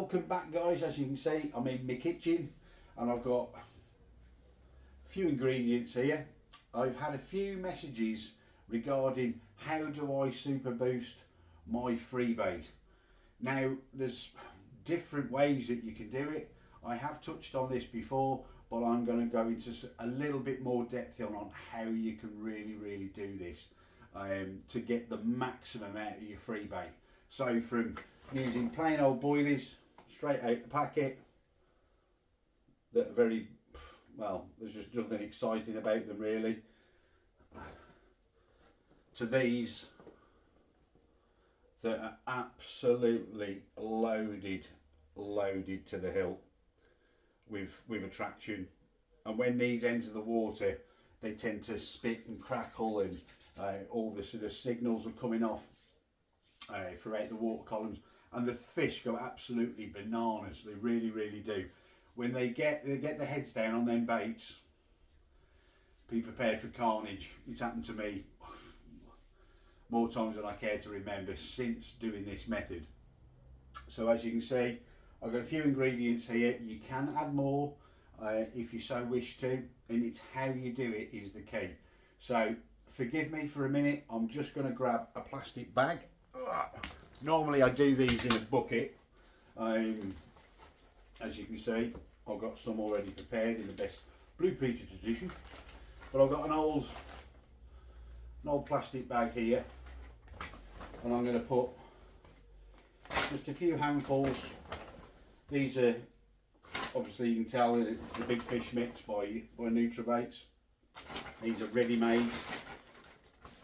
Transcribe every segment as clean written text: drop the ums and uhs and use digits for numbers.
Welcome back, guys. As you can see, I'm in my kitchen and I've got a few ingredients here. I've had a few messages regarding how do I super boost my free bait. Now there's different ways that you can do it. I have touched on this before, but I'm going to go into a little bit more depth on how you can really do this to get the maximum out of your free bait. So from using plain old boilies straight out the packet that are very, well, there's just nothing exciting about them really, to these that are absolutely loaded to the hilt with attraction, and when these enter the water they tend to spit and crackle, and all the sort of signals are coming off throughout the water columns, and the fish go absolutely bananas. They really do. When they get their heads down on them baits, be prepared for carnage. It's happened to me more times than I care to remember since doing this method. So as you can see, I've got a few ingredients here. You can add more if you so wish to, and it's how you do it is the key. So forgive me for a minute, I'm just going to grab a plastic bag. Normally I do these in a bucket. As you can see, I've got some already prepared in the best Blue Peter tradition, but I've got an old plastic bag here, and I'm going to put just a few handfuls. These are, obviously you can tell that it's the Big Fish Mix by Nutrabaits. These are ready-made.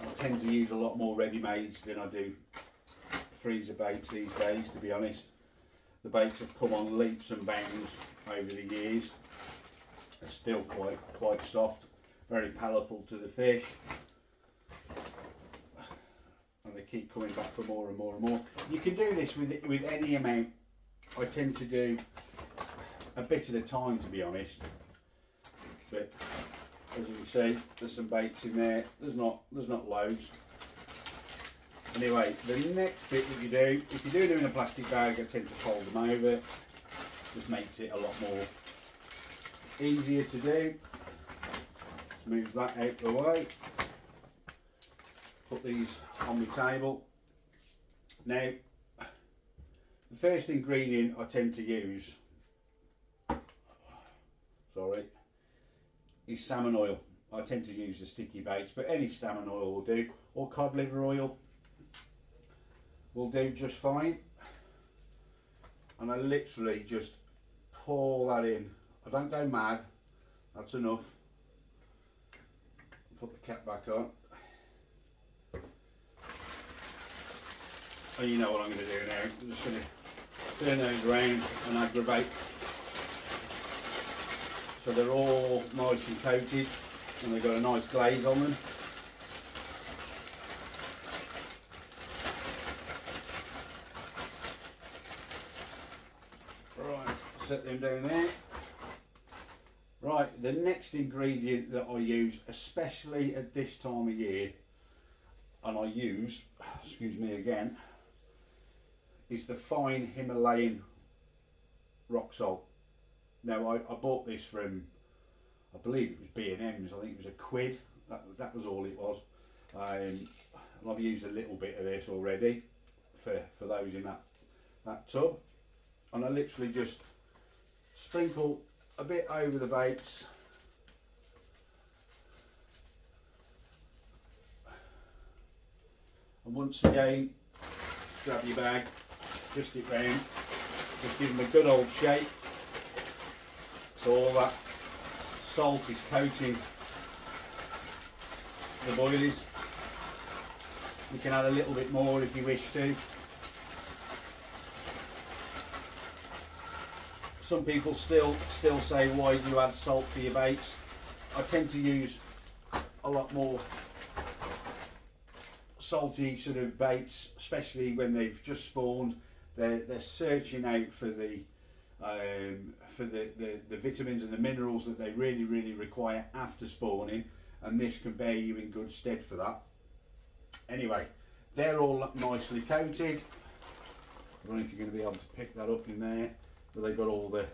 I tend to use a lot more ready-mades than I do freezer baits these days, to be honest. The baits have come on leaps and bounds over the years. They're still quite soft, very palatable to the fish, and they keep coming back for more and more and more. You can do this with any amount. I tend to do a bit at a time, to be honest, but as you can see, there's some baits in there. There's not loads. Anyway, the next bit that you do, if you do them in a plastic bag, I tend to fold them over. Just makes it a lot more easier to do. Move that out the way. Put these on the table. Now, the first ingredient I tend to use, is salmon oil. I tend to use the sticky baits, but any salmon oil will do, or cod liver oil will do just fine. And I literally just pour that in. I don't go mad, that's enough. Put the cap back on. And you know what I'm going to do now. I'm just going to turn those around and aggravate. So they're all nice and coated and they've got a nice glaze on them. Right, set them down there. Right, the next ingredient that I use, especially at this time of year, and I use, excuse me again, is the fine Himalayan rock salt. Now I bought this from, I believe it was B&M's, I think it was £1. That was all it was. And I've used a little bit of this already for those in that tub. And I literally just sprinkle a bit over the baits. And once again, grab your bag, twist it round, just give them a good old shake. So all that salt is coating the boilies. You can add a little bit more if you wish to. Some people still say, why do you add salt to your baits? I tend to use a lot more salty sort of baits, especially when they've just spawned. They're searching out for the vitamins and the minerals that they really require after spawning, and this can bear you in good stead for that. Anyway, they're all nicely coated. I don't know if you're going to be able to pick that up in there, but they've got all the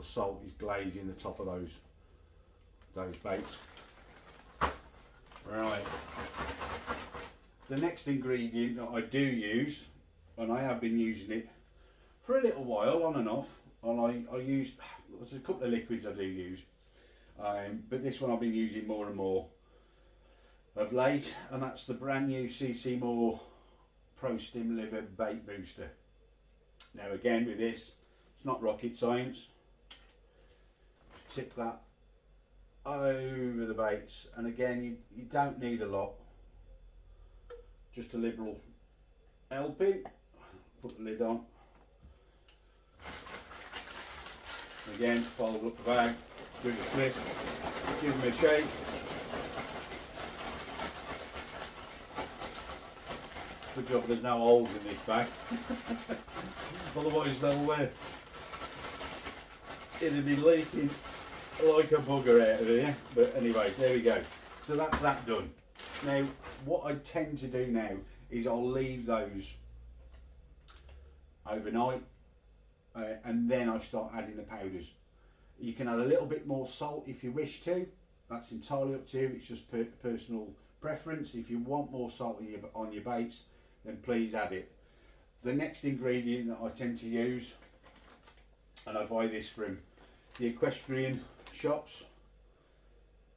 salt is glazing the top of those baits. Right. The next ingredient that I do use, and I have been using it for a little while on and off, and I use, there's a couple of liquids I do use, but this one I've been using more and more of late, and that's the brand new CC Moore Pro Stim Liver Bait Booster. Now again with this, it's not rocket science. Tip that over the baits, and again you don't need a lot, just a liberal helping. Put the lid on, again fold up the bag, give it a twist, give them a shake. Good job there's no holes in this bag, otherwise it'll be leaking like a bugger out of here. But anyway, there we go. So that's that done. Now what I tend to do now is I'll leave those overnight, and then I start adding the powders. You can add a little bit more salt if you wish to. That's entirely up to you. It's just personal preference. If you want more salt on your baits, then please add it. The next ingredient that I tend to use, and I buy this from the equestrian shops,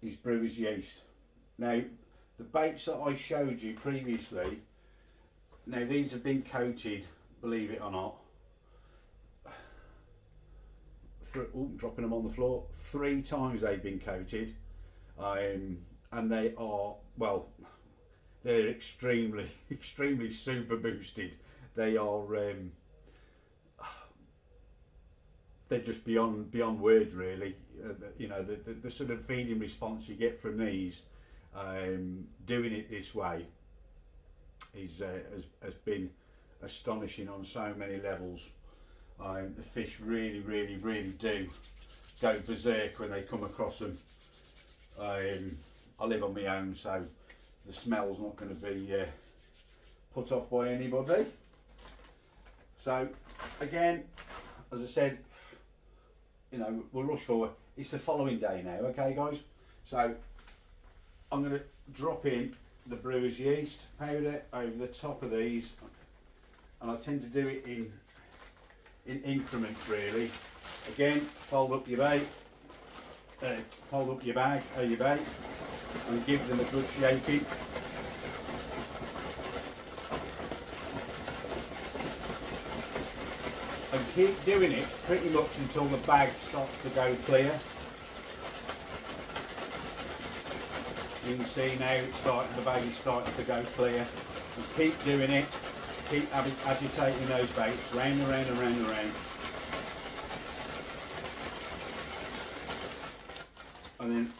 is brewer's yeast. Now the baits that I showed you previously, now these have been coated, believe it or not, dropping them on the floor, 3 times they've been coated, and they are, well, they're extremely super boosted. They are they're just beyond words really. You know, the sort of feeding response you get from these, doing it this way is has been astonishing on so many levels. The fish really do go berserk when they come across them. I live on my own, so the smell's not going to be put off by anybody. So again, as I said, you know, we'll rush forward. It's the following day now, okay guys? So I'm going to drop in the brewer's yeast powder over the top of these, and I tend to do it in increments really. Again, fold up your bait, fold up your bag, your bait, and give them a good shaking. And keep doing it pretty much until the bag starts to go clear. You can see now the bag is starting to go clear. And keep doing it. Keep agitating those baits round and round and round and round. And then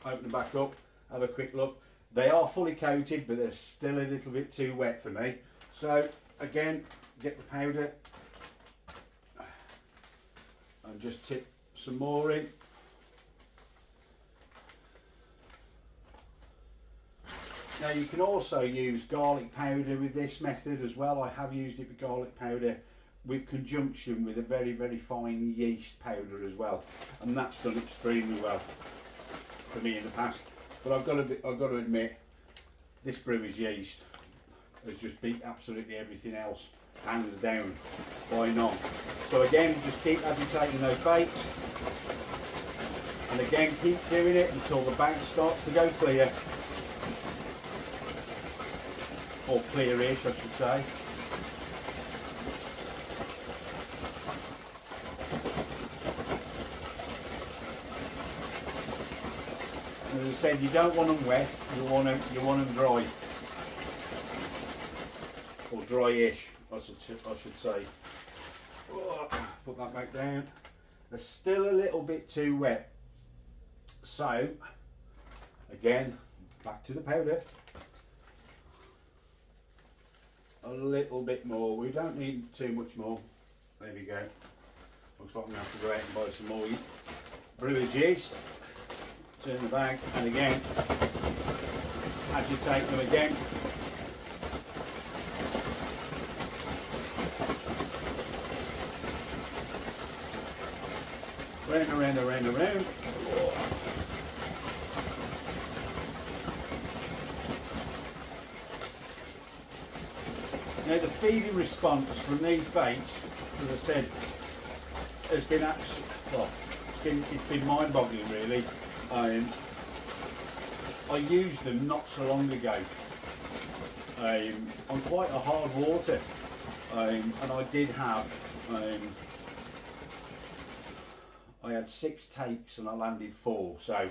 open them back up, have a quick look. They are fully coated, but they're still a little bit too wet for me. So again, get the powder and just tip some more in. Now you can also use garlic powder with this method as well. I have used it with garlic powder with conjunction with a very fine yeast powder as well, and that's done extremely well for me in the past. But I've got to admit, this brewer's yeast has just beat absolutely everything else, hands down, by none. So again, just keep agitating those baits, and again keep doing it until the bag starts to go clear, or clearish I should say. As I said, you don't want them wet, you want them dry, or dry-ish, I should say. Put that back down. They're still a little bit too wet, so again, back to the powder. A little bit more. We don't need too much more. There we go. Looks like I'm going to have to go out and buy some more brewer's yeast. Turn the bag, and again agitate them again. around. Now the feeding response from these baits, as I said, has been it's been mind-boggling really. I used them not so long ago on quite a hard water, and I did have I had 6 takes and I landed 4, so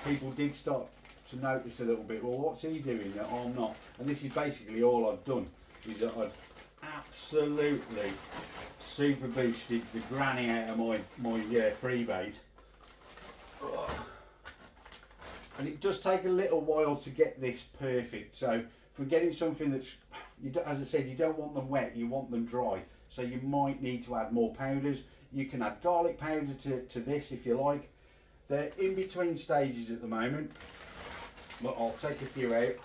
people did start to notice a little bit, well, what's he doing that I'm not? And this is basically all I've done, is that I've absolutely super boosted the granny out of my free bait. And it does take a little while to get this perfect, so for getting something that's, as I said, you don't want them wet, you want them dry, so you might need to add more powders. You can add garlic powder to this if you like. They're in between stages at the moment, but I'll take a few out.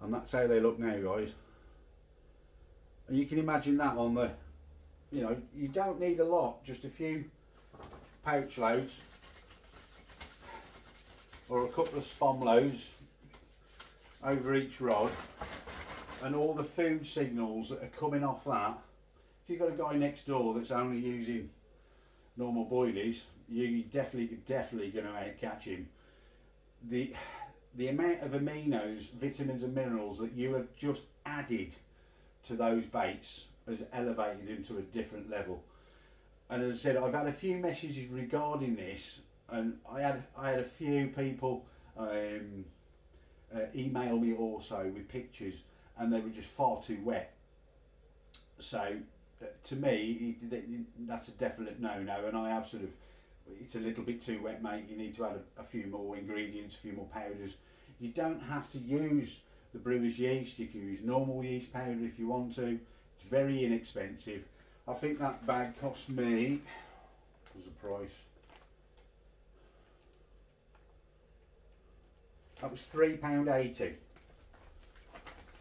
And that's how they look now, guys. And you can imagine that on the, you don't need a lot, just a few pouch loads or a couple of spom loads over each rod, and all the food signals that are coming off that. If you've got a guy next door that's only using normal boilies, you're definitely going to catch him. The amount of aminos, vitamins and minerals that you have just added to those baits has elevated them to a different level. And as I said, I've had a few messages regarding this, and I had a few people email me also with pictures, and they were just far too wet. So to me, that's a definite no-no, and I have it's a little bit too wet, mate. You need to add a few more ingredients, a few more powders. You don't have to use the brewer's yeast. You can use normal yeast powder if you want to. It's very inexpensive. I think that bag cost me, what was the price? That was £3.80.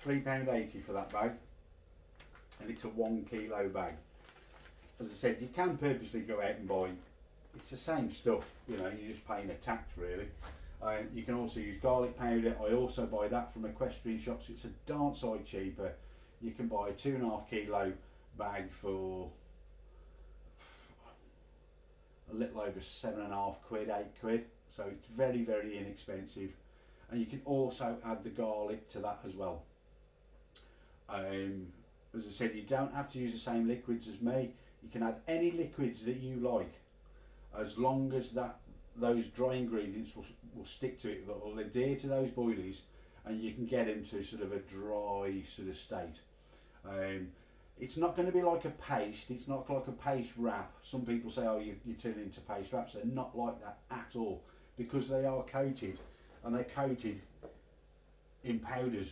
£3.80 for that bag, and it's a 1 kilo bag. As I said, you can purposely go out and buy, it's the same stuff, you're just paying a tax really. You can also use garlic powder. I also buy that from equestrian shops. It's a darn sight cheaper. You can buy a 2.5 kilo bag for a little over 7.5 quid, 8 quid. So it's very, very inexpensive. And you can also add the garlic to that as well. As I said, you don't have to use the same liquids as me. You can add any liquids that you like, as long as those dry ingredients will stick to it, that will adhere to those boilies, and you can get them to sort of a dry sort of state. It's not going to be like a paste. It's not like a paste wrap. Some people say, oh, you turn into paste wraps. They're not like that at all, because they are coated, and they're coated in powders.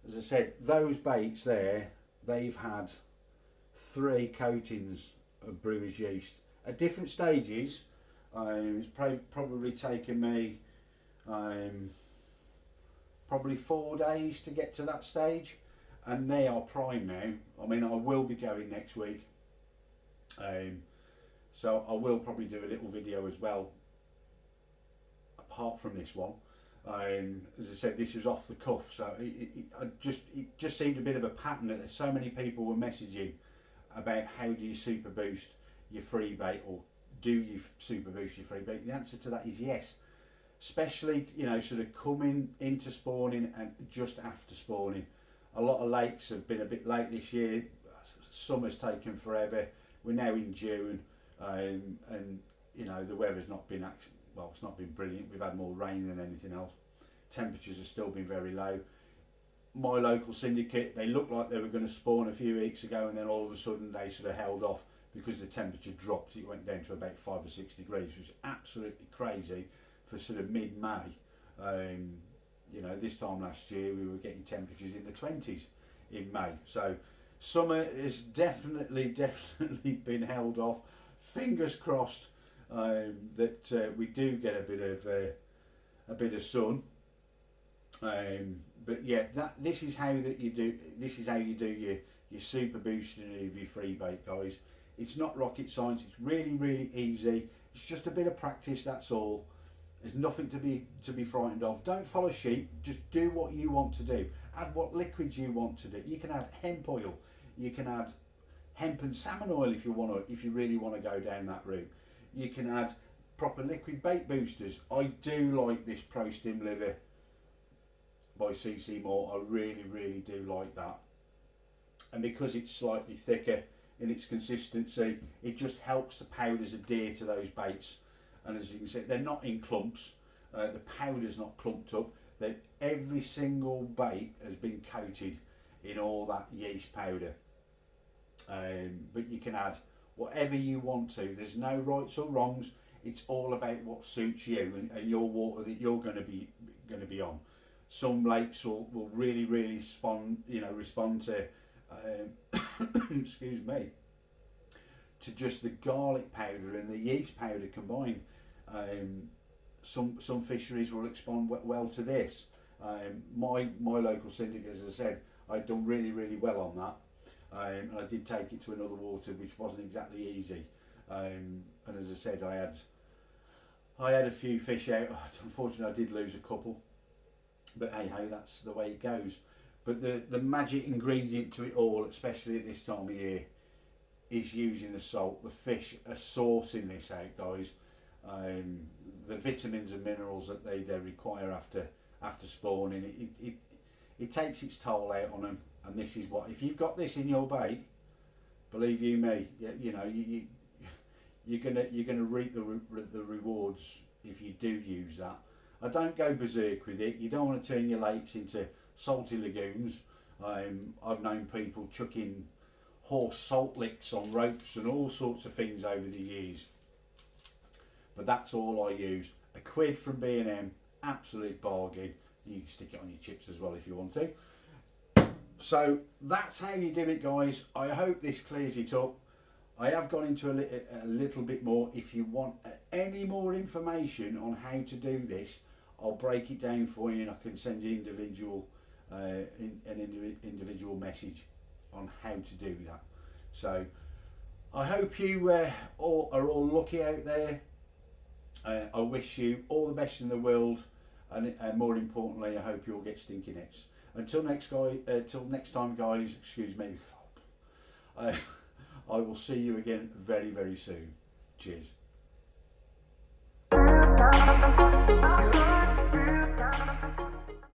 As I said, those baits there, they've had 3 coatings of brewer's yeast at different stages. It's probably taken me probably 4 days to get to that stage, and they are prime now. I mean, I will be going next week, so I will probably do a little video as well apart from this one. As I said, this is off the cuff, so it just seemed a bit of a pattern that so many people were messaging about how do you super boost your free bait, or do you super boost your free bait? The answer to that is yes, especially sort of coming into spawning and just after spawning. A lot of lakes have been a bit late this year. Summer's taken forever. We're now in June, and the weather's not been it's not been brilliant. We've had more rain than anything else. Temperatures have still been very low. My local syndicate, they looked like they were going to spawn a few weeks ago, and then all of a sudden they sort of held off because the temperature dropped. It went down to about 5 or 6 degrees, which is absolutely crazy for sort of mid-May. This time last year we were getting temperatures in the 20s in May. So summer has definitely been held off. Fingers crossed that we do get a bit of sun. But yeah, this is how you do your your super booster of your free bait, guys. It's not rocket science. It's really easy. It's just a bit of practice, that's all. There's nothing to be frightened of. Don't follow sheep. Just do what you want to do. Add what liquids you want to do. You can add hemp oil. You can add hemp and salmon oil if you want to. If you really want to go down that route, you can add proper liquid bait boosters. I do like this Pro Stim Liver by CC Moore. I really do like that. And because it's slightly thicker in its consistency, it just helps the powders adhere to those baits. And as you can see, they're not in clumps. The powder's not clumped up. Every single bait has been coated in all that yeast powder. But you can add whatever you want to. There's no rights or wrongs. It's all about what suits you and your water that you're going to be on. Some lakes will really respond to excuse me, to just the garlic powder and the yeast powder combined. Some fisheries will respond well to this. My local syndicate, as I said, I'd done really well on that, and I did take it to another water, which wasn't exactly easy. And as I said, I had a few fish out. Unfortunately, I did lose a couple, but hey ho, that's the way it goes. But the magic ingredient to it all, especially at this time of year, is using the salt. The fish are sourcing this out, guys. The vitamins and minerals that they require after spawning, it takes its toll out on them. And this is what, if you've got this in your bait, believe you me, you're gonna reap the rewards if you do use that. I don't go berserk with it. You don't want to turn your lakes into salty lagoons. I've known people chucking horse salt licks on ropes and all sorts of things over the years. But that's all I use. £1 from B&M, absolute bargain. You can stick it on your chips as well if you want to. So that's how you do it, guys. I hope this clears it up. I have gone into a little bit more. If you want any more information on how to do this, I'll break it down for you and I can send you an individual message on how to do that. So I hope you all are all lucky out there. I wish you all the best in the world, and more importantly, I hope you all get stinky nets. Until next time, guys. Excuse me. I will see you again very soon. Cheers.